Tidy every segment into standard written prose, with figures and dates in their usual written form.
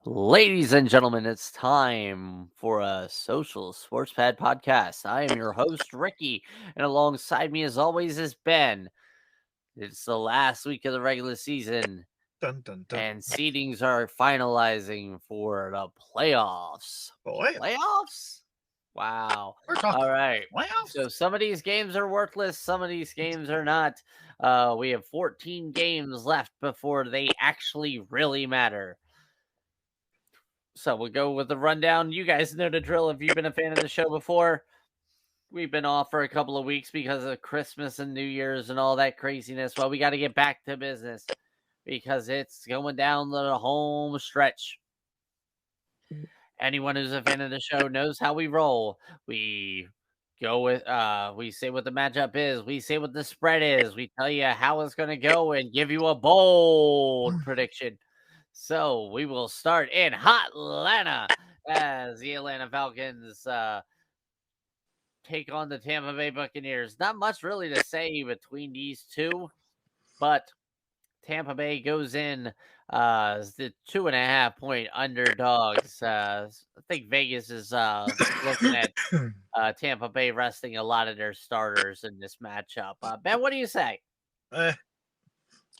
Ladies and gentlemen, it's time for a social sports pad podcast. I am your host, Ricky, and alongside me, as always, is Ben. It's the last week of the regular season, Dun dun dun. and seedings are finalizing for the playoffs. Boy, Playoffs? Wow. we're All talking right. playoffs. So some of these games are worthless, some of these games are not. We have 14 games left before they actually really matter. So we'll go with the rundown. You guys know the drill. If you've been a fan of the show before, we've been off for a couple of weeks because of Christmas and New Year's and all that craziness. Well, we got to get back to business because it's going down the home stretch. Anyone who's a fan of the show knows how we roll. We go with we say what the matchup is, we say what the spread is, we tell you how it's gonna go and give you a bold prediction. So we will start in Hot Atlanta as the Atlanta Falcons take on the Tampa Bay Buccaneers. Not much really to say between these two, but Tampa Bay goes in as the 2.5 point underdogs. I think Vegas is looking at Tampa Bay resting a lot of their starters in this matchup. Ben, what do you say? uh,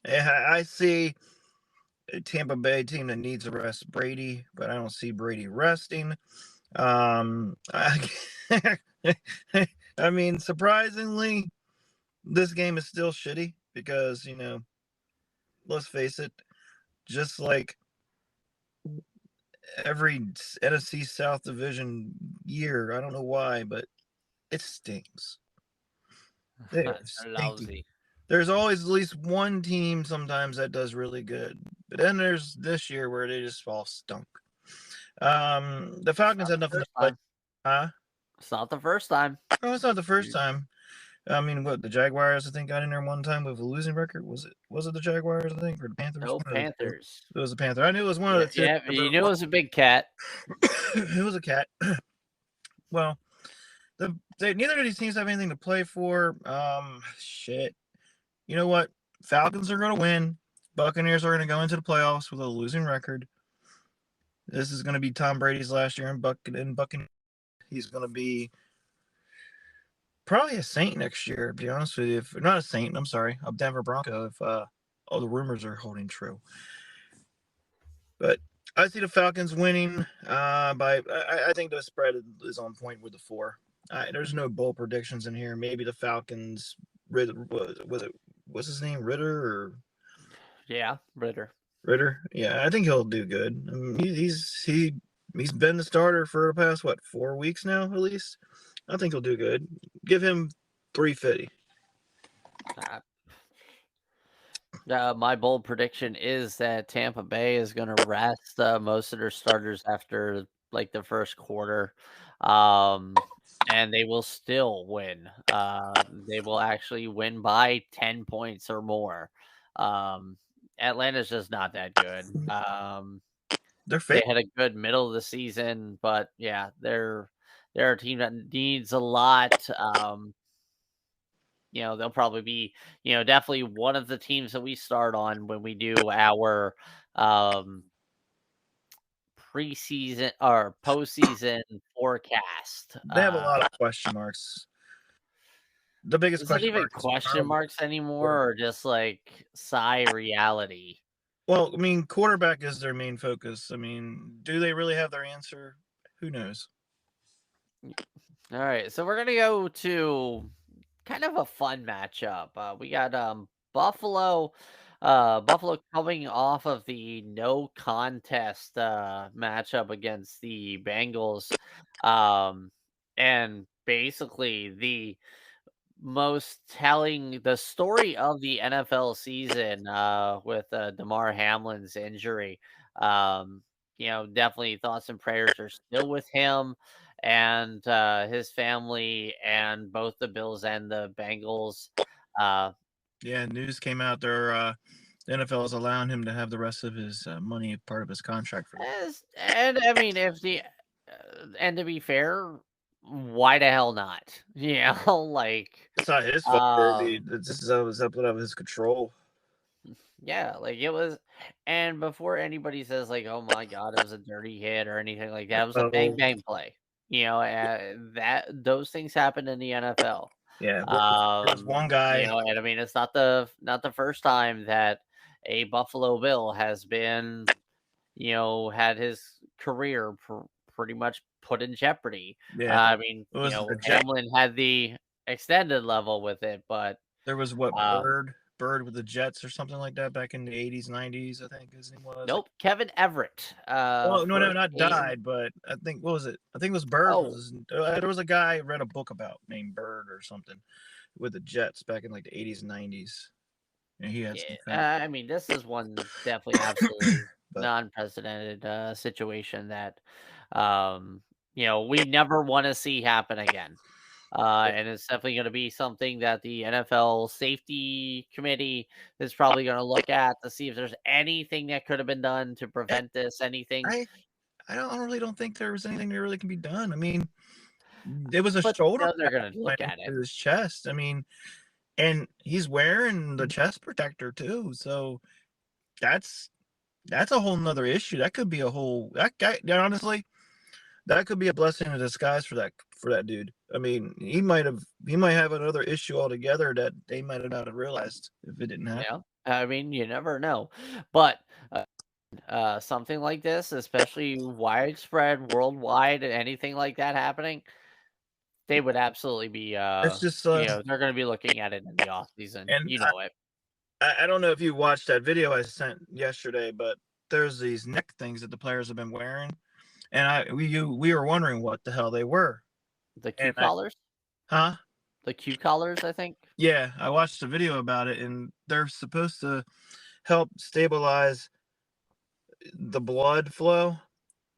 I see a Tampa Bay team that needs to rest Brady, but I don't see Brady resting. I, I mean, surprisingly, this game is still shitty because let's face it, just like every NFC South division year, I don't know why, but it stings. They are They're stinky. lousy. There's always at least one team sometimes that does really good, but then there's this year where they just all stunk. The It's Falcons not had the nothing to first play. time. Huh? It's not the first time. Oh, it's not the first time. I mean, what the Jaguars I think got in there one time with a losing record. Was it the Jaguars I think or the Panthers? No One of the two. Panthers. It was the Panther. I knew it was one of Yeah, the two. yeah. You knew it was a big cat. It was a cat. Well, neither of these teams have anything to play for. Shit. You know what? Falcons are going to win. Buccaneers are going to go into the playoffs with a losing record. This is going to be Tom Brady's last year in Buccaneers. He's going to be probably a Saint next year. To be honest with you, if not a Saint, I'm sorry, a Denver Bronco. If all the rumors are holding true, but I see the Falcons winning. I think the spread is on point with the 4. There's no bold predictions in here. Maybe the Falcons. Was it? What's his name? Ritter or Yeah, Ritter. Ritter? Yeah, I think he'll do good. I mean, he's been the starter for the past 4 weeks now, at least. I think he'll do good. Give him 350. My bold prediction is that Tampa Bay is going to rest most of their starters after like the first quarter, and they will still win. They will actually win by 10 points or more. Um, Atlanta's just not that good. They're They fake. had a good middle of the season, but yeah, they're a team that needs a lot. They'll probably be, definitely one of the teams that we start on when we do our um preseason or postseason forecast. They have a lot of question marks. The biggest Is it question even mark is question probably marks quarterback. anymore or just like reality? Well, I mean, quarterback is their main focus. I mean, do they really have their answer? Who knows? All right, so we're gonna go to kind of a fun matchup. We got Buffalo coming off of the no contest matchup against the Bengals. And basically the story of the NFL season with Damar Hamlin's injury. Definitely thoughts and prayers are still with him and his family and both the Bills and the Bengals. Uh, Yeah, news came out there. The NFL is allowing him to have the rest of his money part of his contract for. and I mean, if the and to be fair, why the hell not? Like, It's not his fault. um, This is out of his control. Yeah, like it was, and before anybody says like, "Oh my god, it was a dirty hit" or anything like that, it was a bang Oh, bang play. That those things happen in the NFL. yeah. There was one guy. And I mean, it's not the first time that a Buffalo Bill has been, had his career pretty much put in jeopardy. Yeah, I mean, it was the Jet. Hamlin had the extended level with it, but There was what uh, Bird with the Jets or something like that back in the 80s, 90s. I think his name was. nope, Kevin Everett. Oh no, no, First not game. died, but I think what was it? I think it was Bird. Oh, There was a guy I read a book about named Bird or something with the Jets back in like the 80s, 90s, and he had yeah. some I mean, this is one definitely absolutely but non-precedented situation that, um, we never want to see happen again. And it's definitely going to be something that the NFL safety committee is probably going to look at to see if there's anything that could have been done to and prevent this, anything. I I really don't think there was anything that really can be done. I mean, it was a But shoulder they're pad going to went look at it. into his chest. I mean, and he's wearing the chest protector too, so that's that's a whole nother issue. That could be a whole that guy. Honestly, that could be a blessing in disguise for that dude. I mean, he might have another issue altogether that they might have not have realized if it didn't happen. I mean, you never know. But something like this, especially widespread worldwide, anything like that happening, they would absolutely be, It's just they're going to be looking at it in the off season. and You know it. I don't know if you watched that video I sent yesterday, but there's these neck things that the players have been wearing, and we were wondering what the hell they were. The Q And I collars, huh? the Q collars, I think. Yeah, I watched a video about it, and they're supposed to help stabilize the blood flow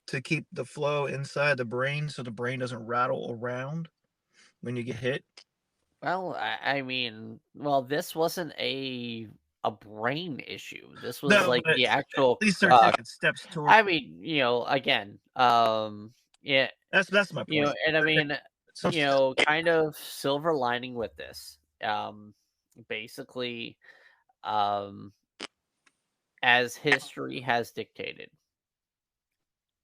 to keep the flow inside the brain so the brain doesn't rattle around when you get hit. Well, I mean, well, this wasn't a brain issue. This was No, like but the at actual. least they're taking steps toward. I mean, again, yeah, That's my point. and I They're taking mean, some steps. kind of silver lining with this. Basically, um, as history has dictated,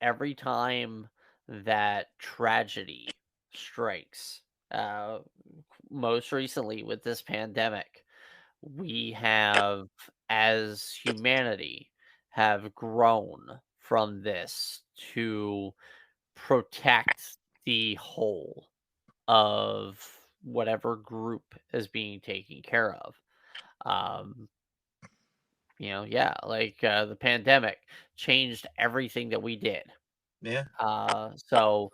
every time that tragedy strikes, most recently with this pandemic, we have, as humanity, have grown from this to protect the whole of whatever group is being taken care of. Um, yeah, like the pandemic changed everything that we did. Yeah, So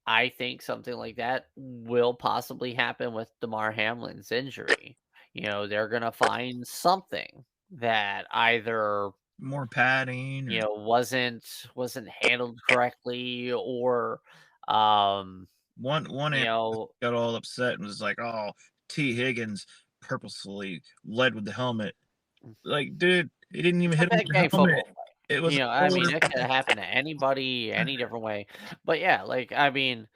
I think something like that will possibly happen with Damar Hamlin's injury. They're gonna find something that either more padding or wasn't handled correctly, or um one you analyst know got all upset and was like, "Oh, T. Higgins purposefully led with the helmet." Like, dude, he didn't even it's a hit him big with the game helmet. football play. It was a I mean, shoulder it could pad. happen to anybody any different way. But yeah, like I mean,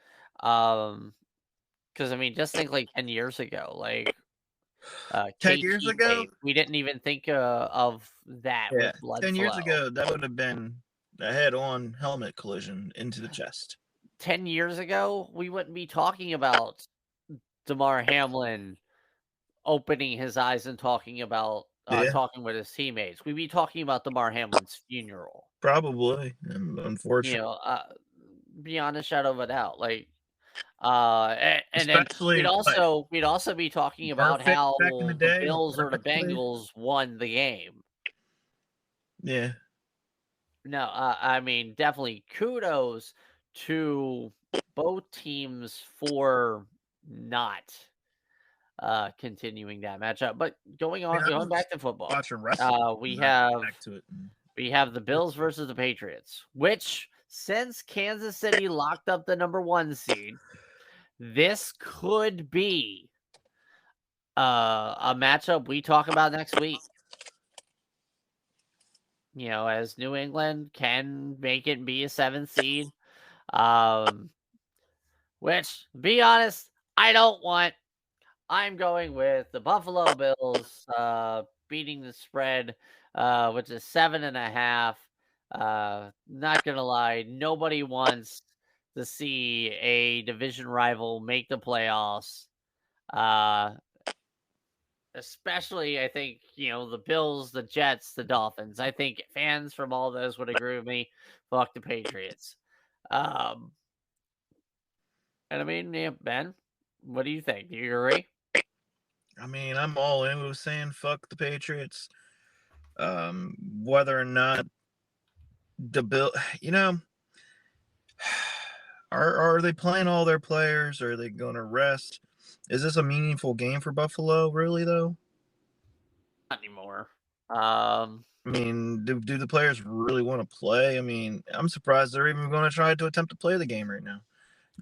um because I mean, just think like 10 years ago, like 10 years KT ago, tape. We didn't even think of that yeah, with blood 10 years flow. ago, that would have been a head-on helmet collision into the chest. 10 years ago, we wouldn't be talking about Damar Hamlin opening his eyes and Yeah, talking with his teammates. We'd be talking about Damar Hamlin's funeral. probably, unfortunately. Beyond a shadow of a doubt. Like and then Especially, what, we'd also be talking about Perfect how back in the the day when Bills or the Perfect played? Bengals won the game. Yeah, No, I mean, definitely kudos to both teams for not continuing that matchup. But I mean, I going was back to football, watching wrestling, we not have back to it. the Bills versus the Patriots, which since Kansas City locked up the number 1 seed, this could be a matchup we talk about next week. As New England can make it be a 7th seed. Which, be honest, I don't want. I'm going with the Buffalo Bills. beating the spread, which is 7.5. Not gonna lie, nobody wants to see a division rival make the playoffs. Uh, Especially, I think, the Bills, the Jets, the Dolphins. I think fans from all those would agree with me. Fuck the Patriots. Um, and I mean, yeah, Ben, what do you think? Do you agree? I mean, I'm all in with saying fuck the Patriots. Whether or not the Bill, are they playing all their players? Are they going to rest? Is this a meaningful game for Buffalo? Really, though? Not anymore. I mean, do the players really want to play? I mean, I'm surprised they're even going to try to attempt to play the game right now.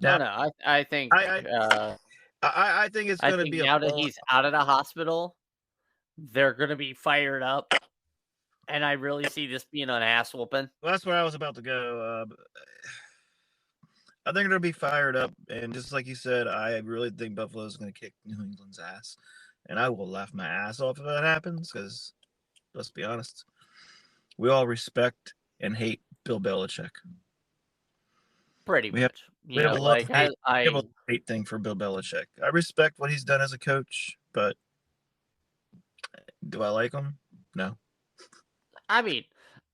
Now, No. I think I think it's I going to think be a now that he's out of the hospital, they're gonna be fired up, and I really see this being an ass whooping. Well, that's where I was about to go. I think they're going to be fired up, and just like you said, I really think Buffalo's going to kick New England's ass, and I will laugh my ass off if that happens. Because let's be honest, we all respect and hate Bill Belichick. Pretty We have much, we have a love like hate we have I a hate thing for Bill Belichick. I respect what he's done as a coach, but do I like him? No. I mean,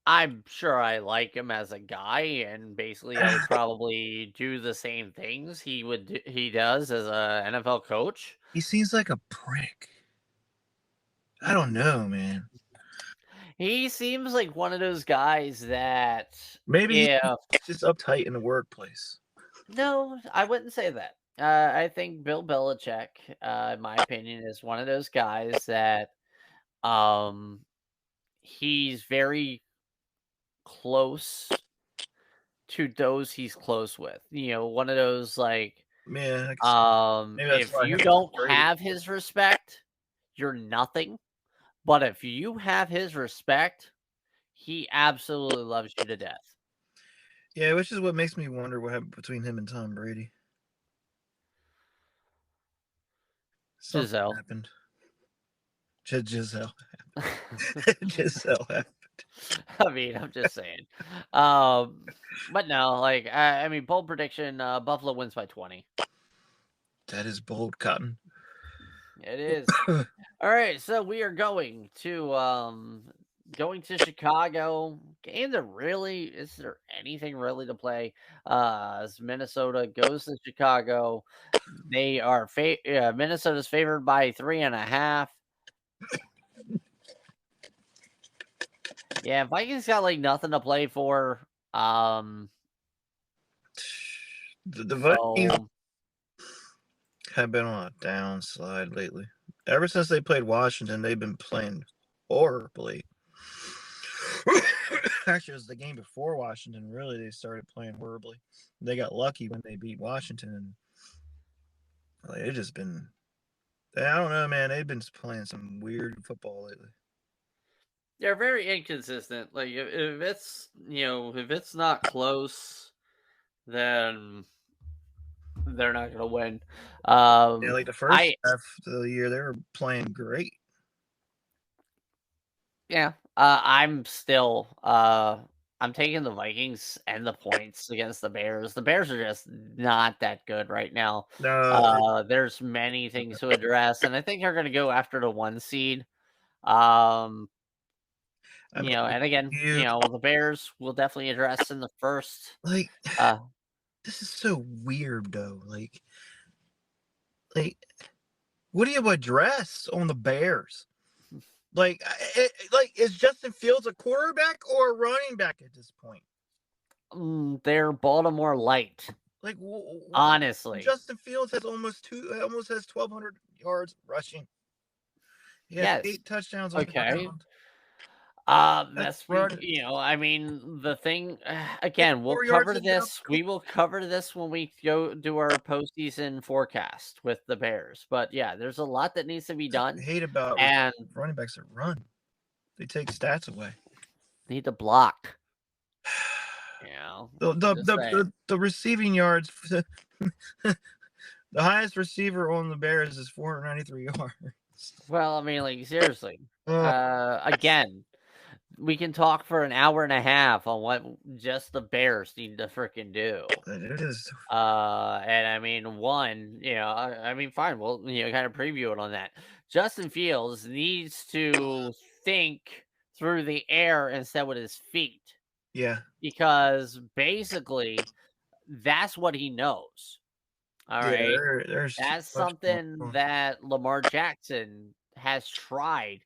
I'm sure I like him as a guy, and basically, I would probably do the same things he does as a NFL coach. He seems like a prick. I don't know, man. He seems like one of those guys that, Maybe yeah, he's just uptight in the workplace. no, I wouldn't say that. I think Bill Belichick, in my opinion, is one of those guys that, um, he's very close to those he's close with. One of those like, Man, maybe that's if why I you have don't Brady. have his respect, you're nothing. But if you have his respect, he absolutely loves you to death. Yeah, which is what makes me wonder what happened between him and Tom Brady. Something Giselle. happened. Giselle. Giselle happened. I mean, I'm just saying. But no, like I mean, bold prediction: Buffalo wins by 20. That is bold, Cotton. It is. All right, so we are going to Chicago. Game that really is there anything really to play? As Minnesota goes to Chicago, they are Minnesota's favored by 3.5. Yeah, Vikings got like nothing to play for. The Vikings So have been on a downslide lately. Ever since they played Washington, they've been playing horribly. Actually, it was the game before Washington. Really, they started playing horribly. They got lucky when they beat Washington, and like, it just been. I don't know, man. They've been playing some weird football lately. they're very inconsistent. Like if it's if it's not close, then they're not gonna win. Yeah, like the first half of the year, they were playing great. Yeah, I'm taking the Vikings and the points against the Bears. The Bears are just not that good right now. No, There's many things to address, and I think they're gonna go after the 1 seed. Um, I mean, and again, the Bears will definitely address in the first. like this is so weird though. Like, what do you address on the Bears? Like, is Justin Fields a quarterback or a running back at this point? They're Baltimore light. Like, honestly, Justin Fields has almost has 1,200 yards rushing. He has 8 touchdowns on the ground. That's I mean, the thing again, we'll cover this. We will cover this when we go do our postseason forecast with the Bears. But yeah, there's a lot that needs to be done. I hate about and running backs that run. They take stats away. Need to block. The receiving yards. The highest receiver on the Bears is 493 yards. Well, I mean, like seriously, Again, we can talk for an hour and a half on what just the Bears need to freaking do. It is. And I mean, I mean, fine, we'll kind of preview it on that. Justin Fields needs to think through the air instead with his feet Yeah. because basically that's what he knows. All Yeah. right. There's too That's much going something on. that Lamar Jackson has tried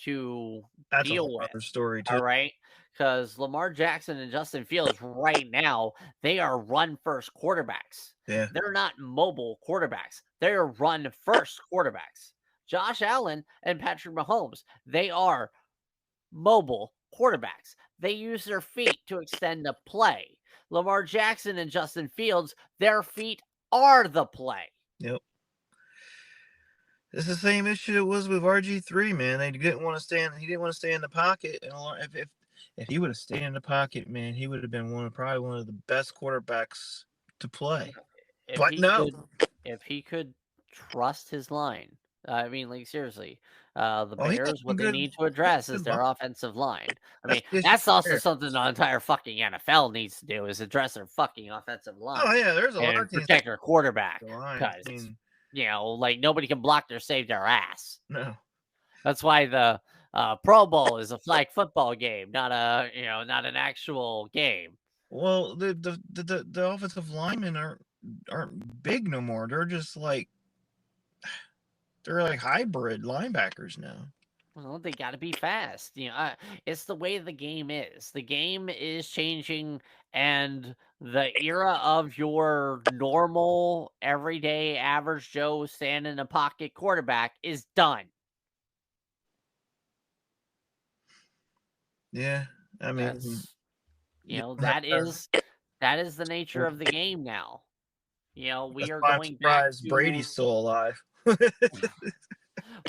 to That's a deal whole with. other story too. All right. Because Lamar Jackson and Justin Fields right now, they are run first quarterbacks. Yeah. They're not mobile quarterbacks. They're run first quarterbacks. Josh Allen and Patrick Mahomes, they are mobile quarterbacks. They use their feet to extend the play. Lamar Jackson and Justin Fields, their feet are the play. Yep. It's the same issue it was with RG3, man. They didn't want to stand. He didn't want to stay in the pocket. And if he would have stayed in the pocket, man, he would have been probably one of the best quarterbacks to play. But no. If he could trust his line, I mean, like seriously, the Oh, he got Bears, some what they need to address is their offensive line. I mean, that's also something the entire fucking NFL needs to do is address their fucking offensive line. Oh yeah, there's a lot and of teams protect their quarterback the line. because like nobody can block or save their ass. No. That's why the Pro Bowl is a flag football game, not not an actual game. Well, the offensive linemen aren't big no more. They're just like hybrid linebackers now. Well, they got to be fast. It's the way the game is. The game is changing, and the era of your normal, everyday, average Joe stand in a pocket quarterback is done. Yeah, I mean, that is the nature of the game now. We are going back to Brady's still alive.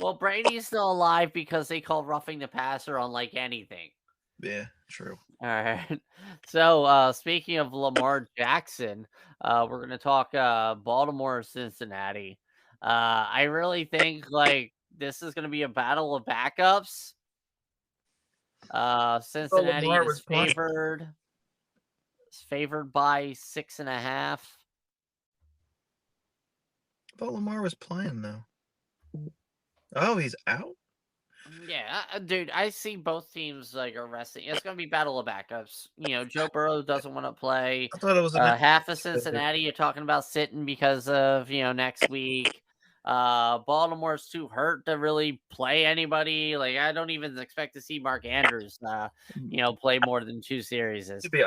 Well, Brady's still alive because they call roughing the passer on like anything. Yeah, true. All right. So, speaking of Lamar Jackson, we're going to talk Baltimore, Cincinnati. I really think like this is going to be a battle of backups. Cincinnati is favored. It's favored by 6.5. But Lamar was playing though. Oh, he's out? Yeah, dude, I see both teams like are resting. It's going to be battle of backups. Joe Burrow doesn't want to play. I thought it was half of Cincinnati. You're talking about sitting because of next week. Baltimore's too hurt to really play anybody. Like I don't even expect to see Mark Andrews, play more than 2 series. To be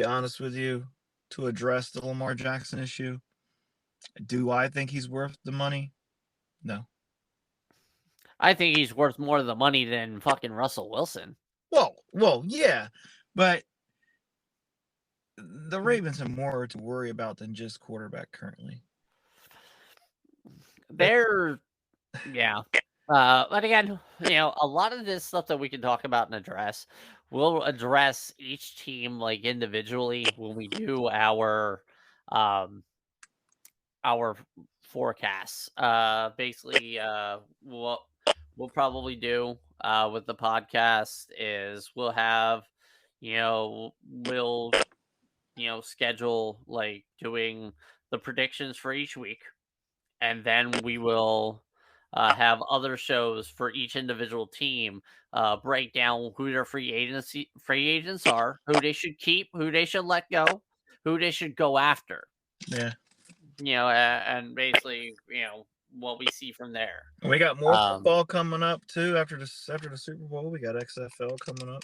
honest with you, to address the Lamar Jackson issue, do I think he's worth the money? No. I think he's worth more of the money than fucking Russell Wilson. Well, yeah, but the Ravens have more to worry about than just quarterback currently. Yeah. But again, a lot of this stuff that we can talk about and address, we'll address each team like individually when we do our forecasts. Basically, what we'll probably do with the podcast is we'll have, we'll schedule like doing the predictions for each week, and then we will have other shows for each individual team break down who their free agents are, who they should keep, who they should let go, who they should go after. Yeah. And basically, what we see from there. We got more football coming up too after the Super Bowl. We got XFL coming up.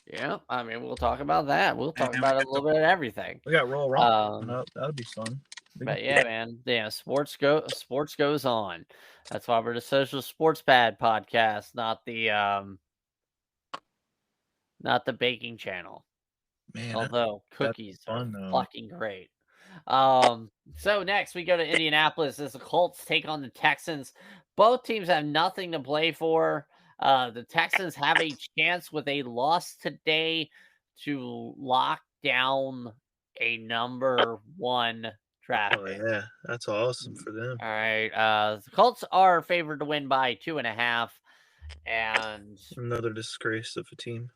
Yeah, I mean, we'll talk about that. We'll talk about a little bit of everything. We got Roll Rumble coming up. That'll be fun. But yeah, man, sports goes on. That's why we're the Social Sports Pad podcast, not the baking channel. Man, although cookies fun, are fucking great. So next we go to Indianapolis as the Colts take on the Texans. Both teams have nothing to play for. The Texans have a chance with a loss today to lock down a number 1 traffic. yeah, that's awesome for them. All right. The Colts are favored to win by 2.5. And Another disgrace of a team.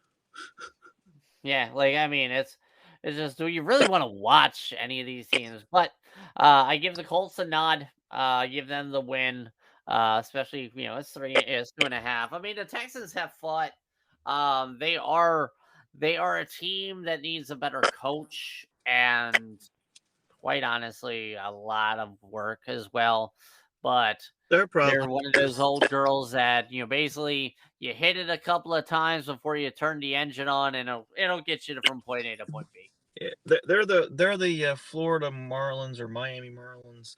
yeah, like I mean, it's just, do you really want to watch any of these teams? But I give the Colts a nod. Give them the win. Especially it's 2.5. I mean, the Texans have fought. They are a team that needs a better coach and quite honestly a lot of work as well. But Their they're problem one of those is old girls that, basically you hit it a couple of times before you turn the engine on, and it'll get you from point A to point B. yeah, they're the Florida Marlins or Miami Marlins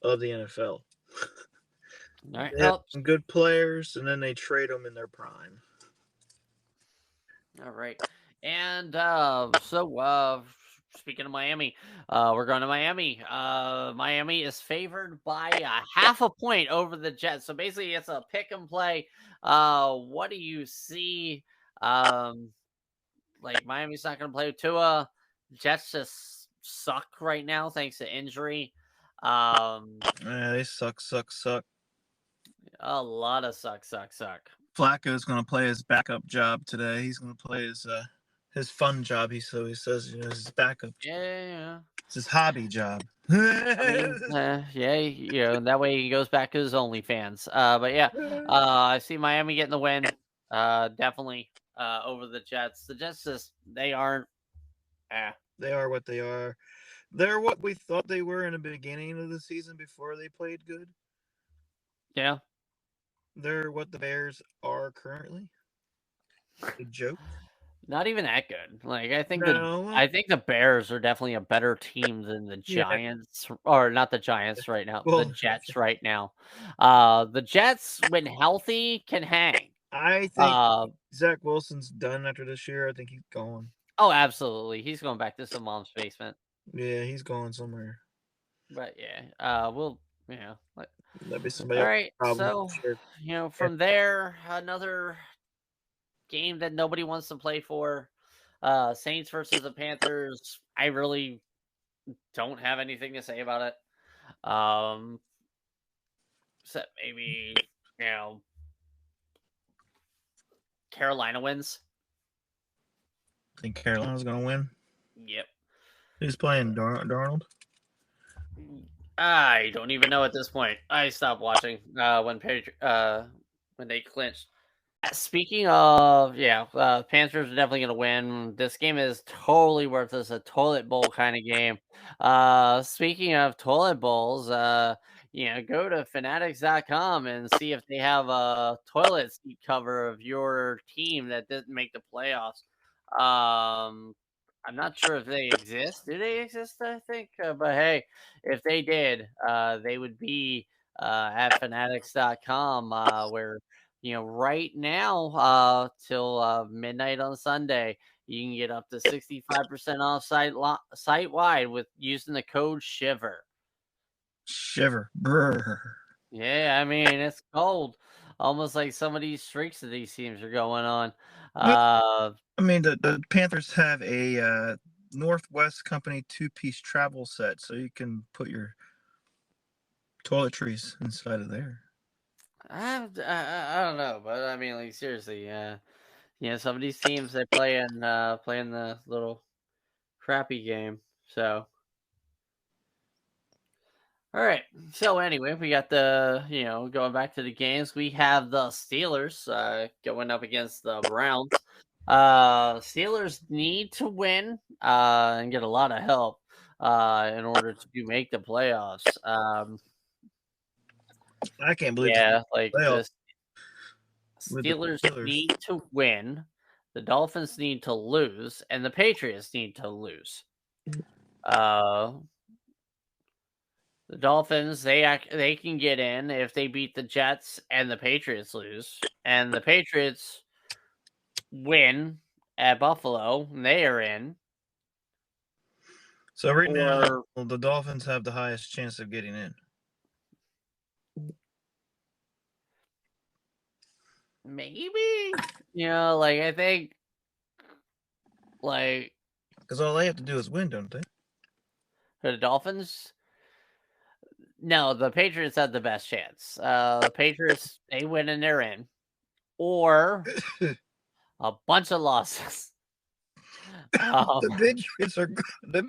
of the NFL. All right. They have Oh, some good players, and then they trade them in their prime. all right. And speaking of Miami, we're going to Miami. Miami is favored by a half a point over the Jets. So basically, it's a pick and play. What do you see? Um, like Miami's not going to play with Tua. Jets just suck right now thanks to injury. Yeah, they suck. A lot of suck. Flacco's going to play his backup job today. He's going to play his fun job. He says his backup. Yeah. It's his hobby job. I mean, yeah, that way he goes back to his OnlyFans. But yeah, I see Miami getting the win. Definitely over the Jets. The Jets they aren't. They are what they are. They're what we thought they were in the beginning of the season before they played good. Yeah. They're what the Bears are currently. A joke. Not even that good. Like I think No. the Bears are definitely a better team than the Yeah. Giants, or not the Giants right now. The Well, Jets right now. The Jets, when healthy, can hang. I think Zach Wilson's done after this year. I think he's gone. Oh, absolutely. He's going back to some mom's basement. Yeah, he's going somewhere. But yeah, That'd be somebody all else's right. problem. So, Sure. from there, another game that nobody wants to play for. Saints versus the Panthers. I really don't have anything to say about it. Except maybe, Carolina wins. Think Carolina's gonna win. Yep. Who's playing Darnold? I don't even know at this point. I stopped watching when they clinched. Speaking of, Panthers are definitely going to win. This game is totally worthless, a toilet bowl kind of game. Speaking of toilet bowls, go to fanatics.com and see if they have a toilet seat cover of your team that didn't make the playoffs. I'm not sure if they exist. Do they exist? I think, but hey, if they did, they would be at fanatics.com, where right now, till midnight on Sunday, you can get up to 65% off site wide with using the code SHIVER. Shiver. Brr. Yeah, I mean it's cold, almost like some of these streaks of these teams are going on. I mean, the Panthers have a Northwest Company 2-piece travel set, so you can put your toiletries inside of there. I don't know, but I mean, like seriously, some of these teams they playing the little crappy game. So, all right. So anyway, we got going back to the games. We have the Steelers going up against the Browns. Steelers need to win and get a lot of help in order to make the playoffs. I can't believe. Yeah, like playoffs the Steelers need to win, the Dolphins need to lose, and the Patriots need to lose. The Dolphins, they can get in if they beat the Jets and the Patriots lose, and the Patriots win at Buffalo, and they are in. So right now, the Dolphins have the highest chance of getting in. Maybe, I think, because all they have to do is win, don't they? The Dolphins, No, the Patriots had the best chance. The Patriots, they win and they're in, or a bunch of losses. The Patriots are they're,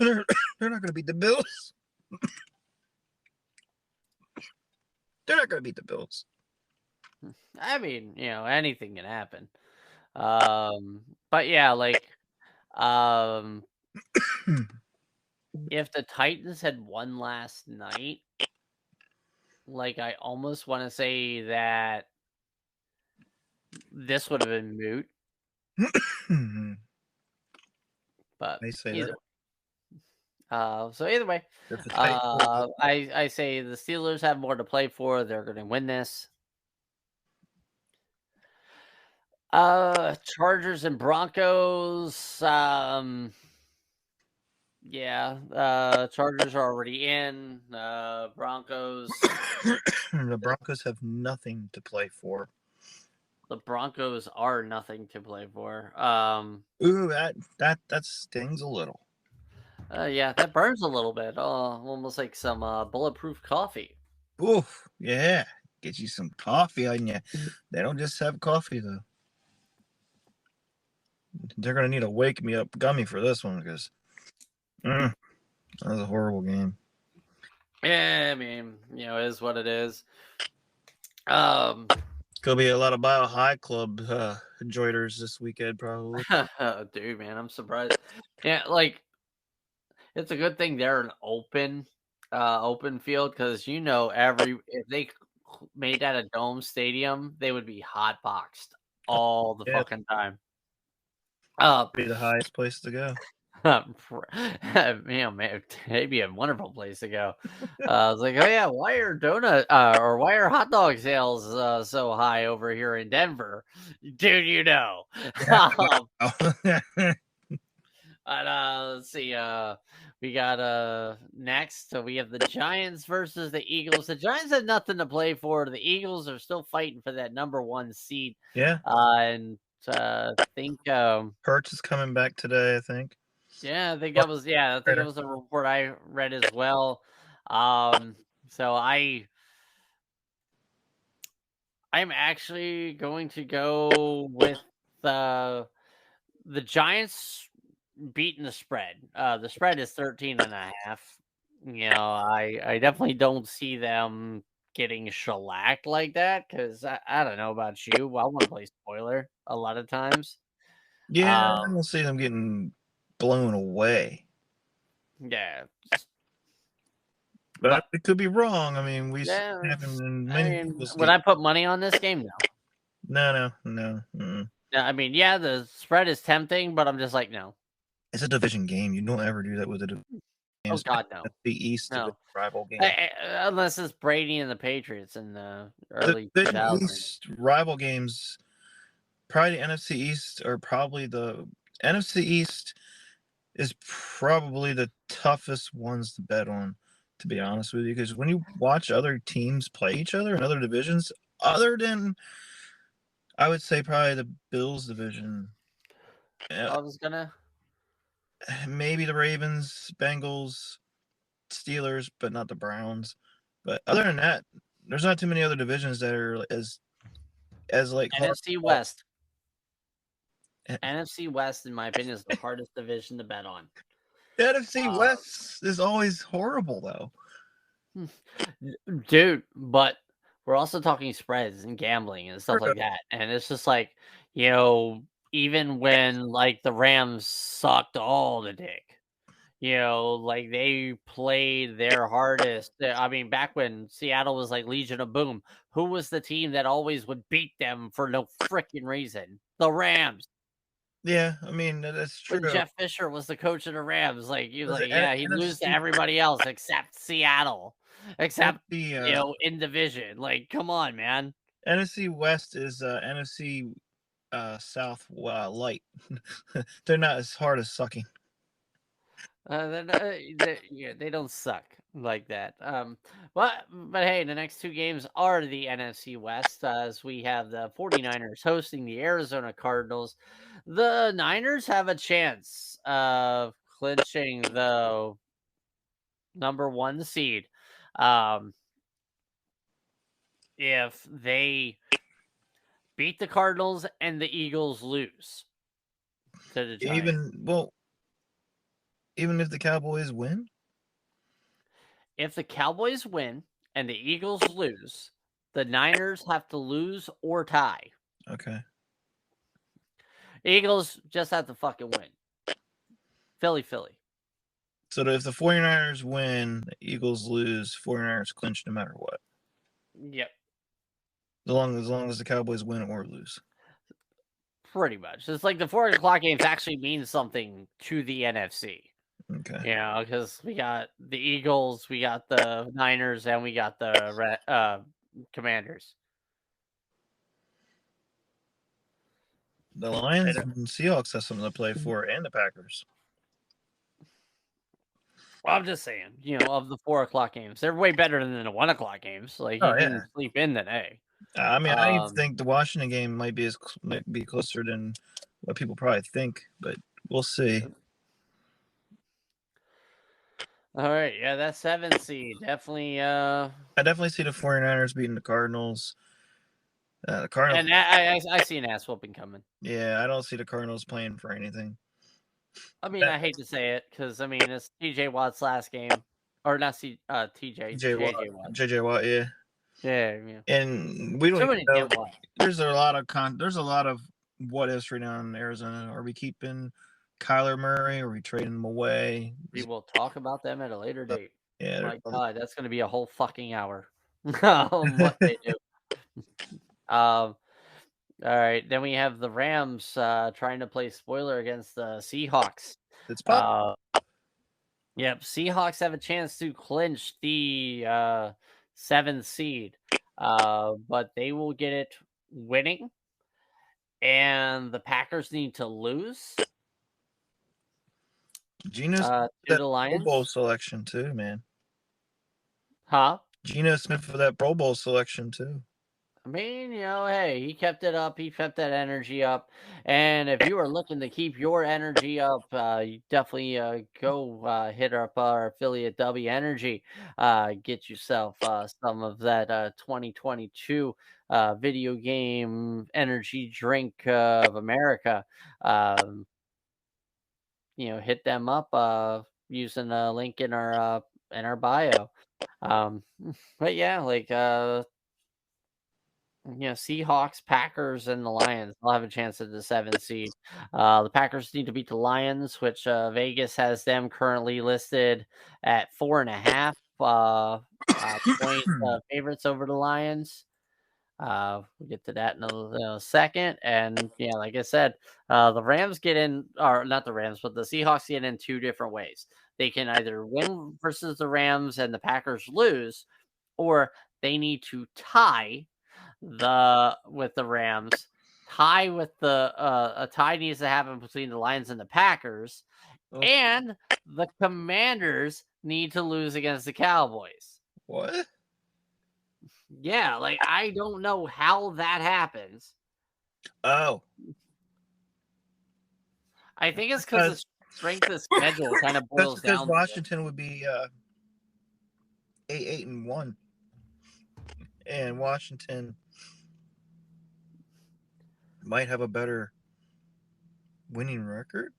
they're not going to beat the Bills. They're not going to beat the Bills. I mean, anything can happen. But yeah, like, if the Titans had won last night, like, I almost want to say that this would have been moot. But They say either that. so either way, If the Titans- I say the Steelers have more to play for. They're going to win this. Chargers and Broncos. Yeah, Chargers are already in. Broncos. The Broncos have nothing to play for. The Broncos are nothing to play for. Ooh, that stings a little. Yeah, that burns a little bit. Almost like some bulletproof coffee. Oof, yeah. Get you some coffee on you. They don't just have coffee though. They're gonna need a wake me up gummy for this one because that was a horrible game. Yeah, I mean, it is what it is. Could be a lot of Bio High Club joiners this weekend, probably. Dude, man, I'm surprised. Yeah, like, it's a good thing they're an open field because if they made that a dome stadium, they would be hot boxed all the fucking time. Be the highest place to go. Man, maybe a wonderful place to go. I was like, oh yeah, why are why are hot dog sales so high over here in Denver, dude? Let's see. We got next. So we have the Giants versus the Eagles. The Giants had nothing to play for. The Eagles are still fighting for that number 1 seed. Yeah. And I think Hurts is coming back today, I think. Yeah, I think that was a report I read as well. So I'm actually going to go with the Giants beating the spread. The spread is 13.5. I definitely don't see them getting shellacked like that because I don't know about you. I want to play spoiler a lot of times. Yeah, I don't see them getting blown away. Yeah. But it could be wrong. I mean, would I put money on this game? No. I mean, yeah, the spread is tempting, but I'm just like, no. It's a division game. You don't ever do that with a division game. Oh God, no. The East rival game. Unless it's Brady and the Patriots in the early the 2000s. East rival games, probably the NFC East, or probably the NFC East is probably the toughest ones to bet on, to be honest with you, because when you watch other teams play each other in other divisions, other than, I would say, probably the Bills division. I was gonna maybe the Ravens, Bengals, Steelers, but not the Browns. But other than that, there's not too many other divisions that are as like NFC West. NFC West, in my opinion, is the hardest division to bet on. The NFC West is always horrible, though. Dude, but we're also talking spreads and gambling and stuff like that. And it's just like, even when like the Rams sucked all the dick, like they played their hardest. I mean, back when Seattle was like Legion of Boom, who was the team that always would beat them for no freaking reason? The Rams. Yeah, I mean, that's true. When Jeff Fisher was the coach of the Rams, he lose to everybody else except Seattle, except in division. Like, come on, man. NFC West is NFC South light. They're not as hard as sucking. They don't suck like that. But hey, the next 2 games are the NFC West, as we have the 49ers hosting the Arizona Cardinals. The Niners have a chance of clinching the number 1 seed, if they beat the Cardinals and the Eagles lose to the Giants. Even if the Cowboys win? If the Cowboys win and the Eagles lose, the Niners have to lose or tie. Okay. Eagles just have to fucking win. Philly. So if the 49ers win, the Eagles lose, 49ers clinch no matter what. Yep. As long as the Cowboys win or lose. Pretty much. It's like the 4 o'clock games actually mean something to the NFC. Okay. Yeah, because we got the Eagles, we got the Niners, and we got the Commanders. The Lions and Seahawks have something to play for, and the Packers. Well, I'm just saying, of the 4 o'clock games, they're way better than the 1 o'clock games. Like, you can sleep in the day. I mean, I think the Washington game might be closer than what people probably think, but we'll see. All right, yeah, that 7 seed definitely. I definitely see the 49ers beating the Cardinals. The Cardinals, and I see an ass whooping coming. Yeah, I don't see the Cardinals playing for anything. I mean, I hate to say it because I mean it's TJ Watt's last game, or not JJ Watt. Yeah. Yeah. And we don't even know. There's a lot of what ifs right now in Arizona. Are we keeping Kyler Murray? Are we trading him away? We will talk about them at a later date. Yeah. My God, that's going to be a whole fucking hour. What they do. All right, then we have the Rams trying to play spoiler against the Seahawks. It's possible. Yep, Seahawks have a chance to clinch the 7th seed, but they will get it winning, and the Packers need to lose. Geno to the Lions. Pro Bowl selection too, man. Huh? Geno Smith for that Pro Bowl selection too. I mean, hey, he kept it up. He kept that energy up. And if you are looking to keep your energy up, you definitely go hit up our affiliate W Energy. Get yourself some of that 2022 video game energy drink of America. Hit them up using a link in our bio. But yeah, Seahawks, Packers, and the Lions will have a chance at the 7th seed. The Packers need to beat the Lions, which Vegas has them currently listed at 4.5 point favorites over the Lions. We'll get to that in a second. And yeah, like I said, the Rams get in, or not the Rams, but the Seahawks get in 2 different ways. They can either win versus the Rams and the Packers lose, or they need to tie with the Rams. Tie with a tie needs to happen between the Lions and the Packers, and the Commanders need to lose against the Cowboys. What? Yeah, I don't know how that happens. Oh. I think it's because the strength of schedule kind of boils down. Because Washington would be 8-1, and Washington might have a better winning record.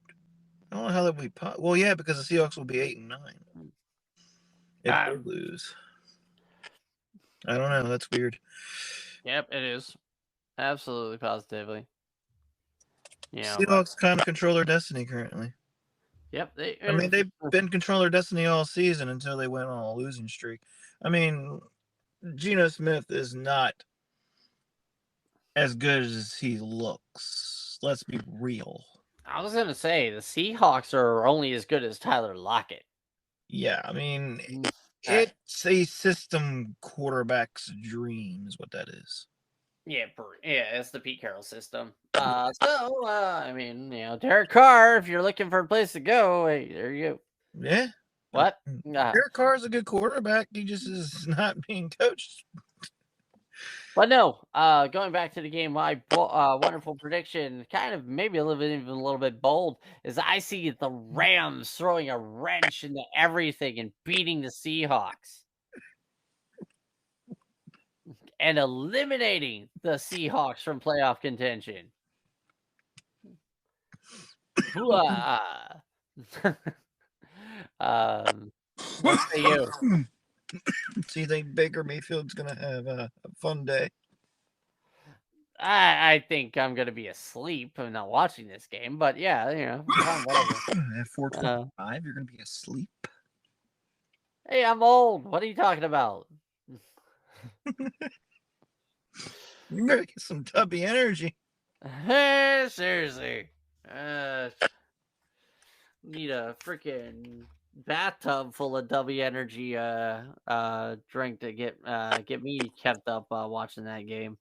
I don't know how that would be. Well, yeah, because the Seahawks will be 8-9 if they lose. I don't know. That's weird. Yep, it is. Absolutely, positively. Yeah, Seahawks kind of control their destiny currently. Yep. They've been controlling their destiny all season until they went on a losing streak. I mean, Geno Smith is not as good as he looks. Let's be real. I was going to say, the Seahawks are only as good as Tyler Lockett. Yeah, I mean, it's a system quarterback's dream is what that is. Yeah, it's the Pete Carroll system. I mean, Derek Carr, if you're looking for a place to go, hey, there you go. Yeah. What? Derek Carr is a good quarterback. He just is not being coached. But no, going back to the game, my wonderful prediction, kind of maybe even a little bit bold, is I see the Rams throwing a wrench into everything and beating the Seahawks and eliminating the Seahawks from playoff contention. Hooah! What say you? So you think Baker Mayfield's gonna have a fun day? I think I'm gonna be asleep. I'm not watching this game, but yeah, fine, whatever. At 4:25, you're gonna be asleep. Hey, I'm old. What are you talking about? You better get some tubby energy. Seriously. Need a freaking bathtub full of W energy drink to get me kept up watching that game.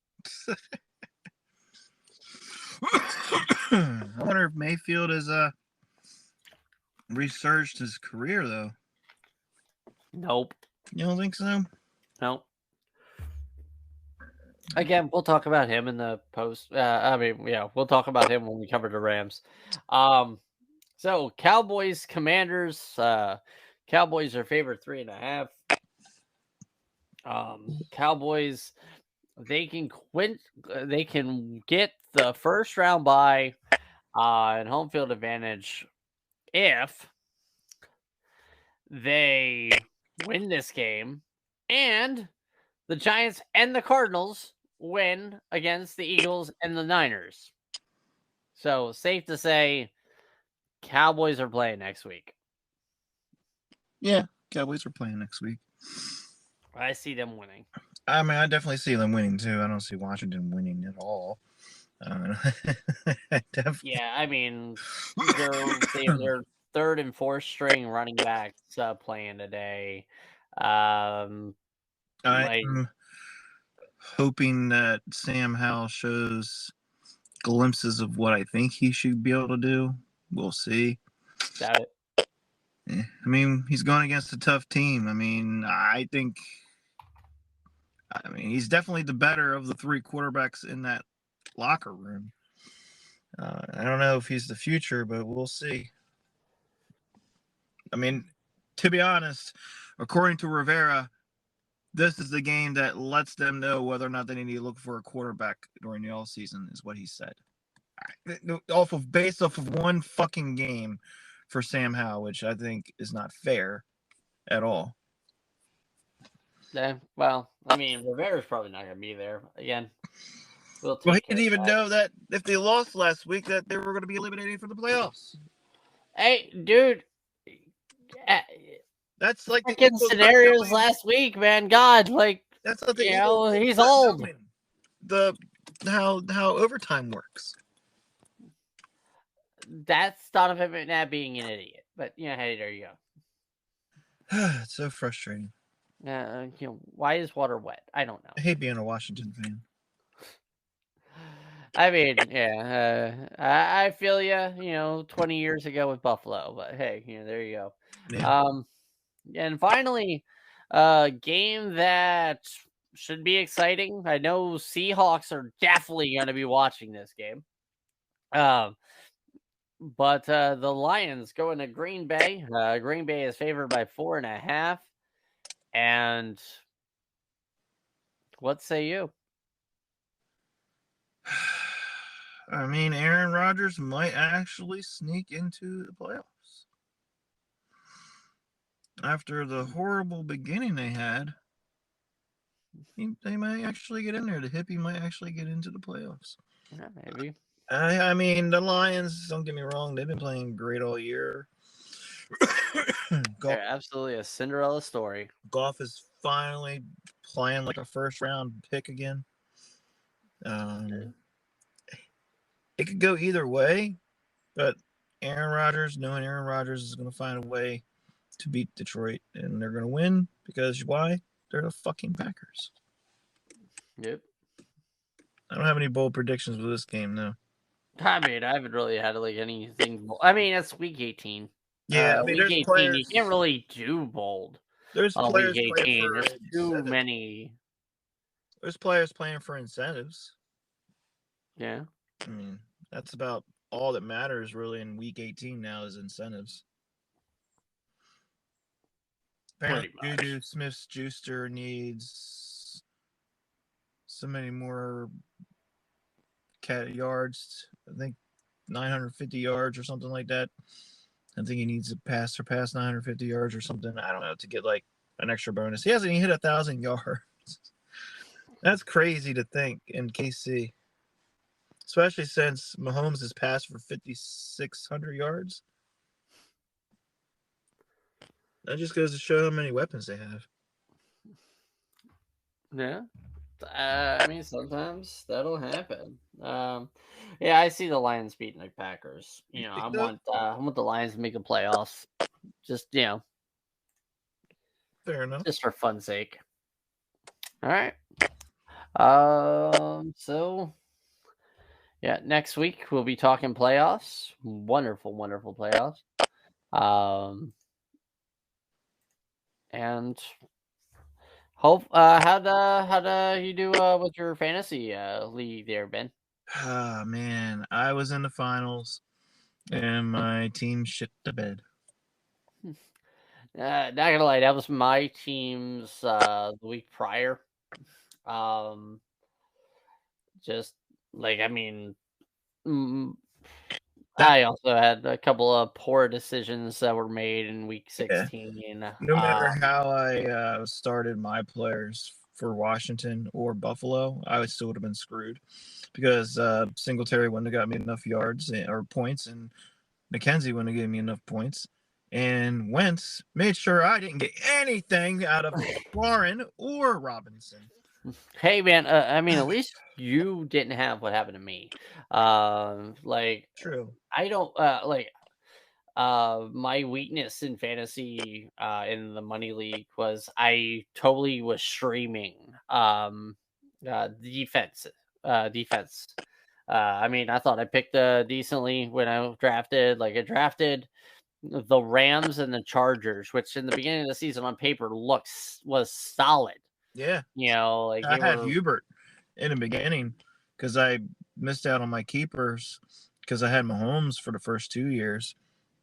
I wonder if Mayfield has researched his career though. Nope. You don't think so? Nope. Again, we'll talk about him in the post. We'll talk about him when we cover the Rams. So Cowboys, Commanders. Cowboys are favored 3.5. Cowboys, they can get the first round bye and home field advantage if they win this game and the Giants and the Cardinals win against the Eagles and the Niners. So safe to say Cowboys are playing next week. Yeah, Cowboys are playing next week. I see them winning. I mean, I definitely see them winning too. I don't see Washington winning at all. Yeah, I mean, they're third and fourth string running backs playing today. I'm hoping that Sam Howell shows glimpses of what I think he should be able to do. We'll see. Doubt it. I mean, he's going against a tough team. I mean, he's definitely the better of the three quarterbacks in that locker room. I don't know if he's the future, but we'll see. I mean, to be honest, according to Rivera, this is the game that lets them know whether or not they need to look for a quarterback during the all season, is what he said. Based off of one fucking game for Sam Howell, which I think is not fair at all. Yeah, well, I mean, Rivera's probably not going to be there again. Well, he didn't even know that if they lost last week, that they were going to be eliminated from the playoffs. Hey, dude. That's like the scenarios last week, man. God, that's not the he's old. How overtime works. That's Donovan McNabb being an idiot. But hey, there you go. It's so frustrating. Why is water wet? I don't know. I hate being a Washington fan. I mean, I feel you. 20 years ago with Buffalo, but hey, there you go. Yeah. And finally, a game that should be exciting. I know Seahawks are definitely going to be watching this game. But the Lions going to Green Bay. Green Bay is favored by 4.5. And what say you? I mean, Aaron Rodgers might actually sneak into the playoffs. After the horrible beginning they had, they might actually get in there. The hippie might actually get into the playoffs. Yeah, maybe. I mean, the Lions, don't get me wrong, they've been playing great all year. They're absolutely a Cinderella story. Goff is finally playing like a first-round pick again. It could go either way, but knowing Aaron Rodgers is going to find a way to beat Detroit, and they're going to win because why? They're the fucking Packers. Yep. I don't have any bold predictions for this game, though. I mean, I haven't really had anything. I mean, it's week 18. Yeah, week 18, players, you can't really do bold. There's players week 18. There's too many. There's players playing for incentives. Yeah. I mean, that's about all that matters really in week 18 now is incentives. Apparently, Pretty Juju much. Smith-Schuster needs so many more yards. I think 950 yards or something like that. I think he needs to surpass 950 yards or something. I don't know, to get like an extra bonus. He hasn't even hit 1,000 yards. That's crazy to think in KC, especially since Mahomes has passed for 5,600 yards. That just goes to show how many weapons they have. Yeah. I mean, sometimes that'll happen. Yeah, I see the Lions beating the Packers. You You know, think I so? want the Lions to make the playoffs. Just Fair enough. just for fun's sake. All right. So yeah, next week we'll be talking playoffs. Wonderful, wonderful playoffs. And hope how'd you do with your fantasy league there, Ben? Ah, man. I was in the finals and my team shit the bed. Not gonna lie, that was my team's the week prior. Um, just like I mean, mm, That, I also had a couple of poor decisions that were made in week yeah. 16. No matter how I started my players for Washington or Buffalo, I still would have been screwed because Singletary wouldn't have got me enough yards or points, and McKenzie wouldn't have given me enough points. And Wentz made sure I didn't get anything out of Warren or Robinson. Hey man, I mean, at least you didn't have what happened to me. Like True. I don't like my weakness in fantasy in the money league was I totally was streaming defense defense. I mean, I thought I picked decently when I drafted. Like I drafted the Rams and the Chargers, which in the beginning of the season on paper was solid. Yeah. You know, like I they had were. Hubert in the beginning because I missed out on my keepers because I had Mahomes for the first 2 years.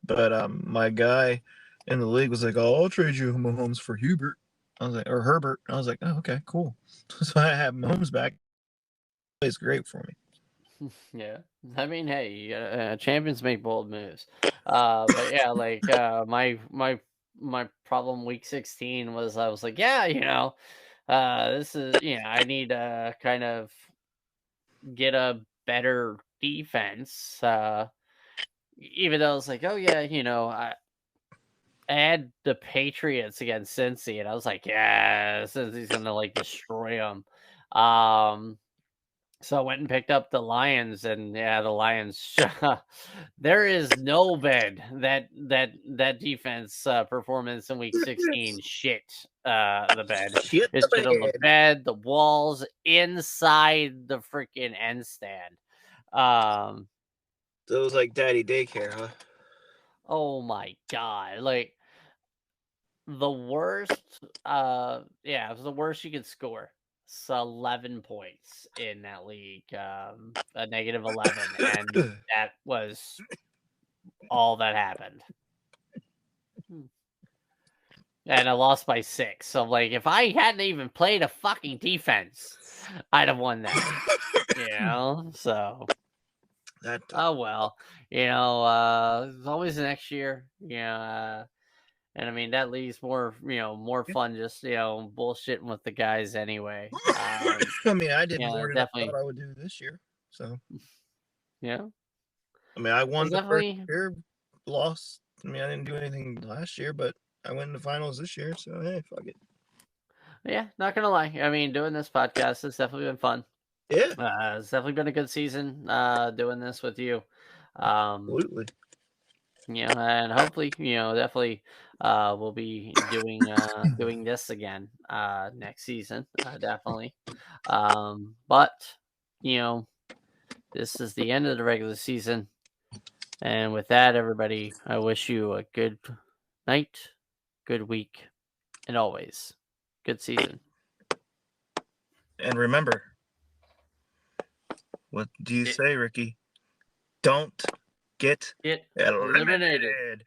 But my guy in the league was like, "Oh, I'll trade you Mahomes for Hubert." I was like, or Herbert. I was like, "Oh, okay, cool." So I have Mahomes back. Plays great for me. Yeah, I mean, hey, champions make bold moves. But yeah, like my problem week 16 was I was like, yeah, this is I need to kind of get a better defense. Even though it's like, oh yeah, I had the Patriots against Cincy, and I was like, yeah, Cincy's gonna like destroy them. So I went and picked up the Lions, and yeah, the Lions. There is no bed that defense performance in week 16 shit the bed. Shit It's shit on the the bed. bed, the walls, inside the freaking end stand. Um, So it was like daddy daycare, huh? oh my god, like the worst. Yeah, it was the worst you could score. It's 11 points in that league, a negative 11, and that was all that happened. And I lost by 6. So, like, if I hadn't even played a fucking defense, I'd have won that. So, That oh well. It's always the next year. And I mean, that leaves more fun just, bullshitting with the guys anyway. I mean, I did more than I Definitely. thought I would do this year. So Yeah. I mean, I won It's the first definitely. year, lost. I mean, I didn't do anything last year, but I went in the finals this year. So hey, fuck it. Yeah, not gonna lie. I mean, doing this podcast has definitely been fun. Yeah, It's definitely been a good season doing this with you. absolutely. And hopefully, definitely we'll be doing this again next season. Definitely. But this is the end of the regular season. And with that, everybody, I wish you a good night, good week, and always good season. And remember, what do you say, Ricky? Don't get Get eliminated. eliminated.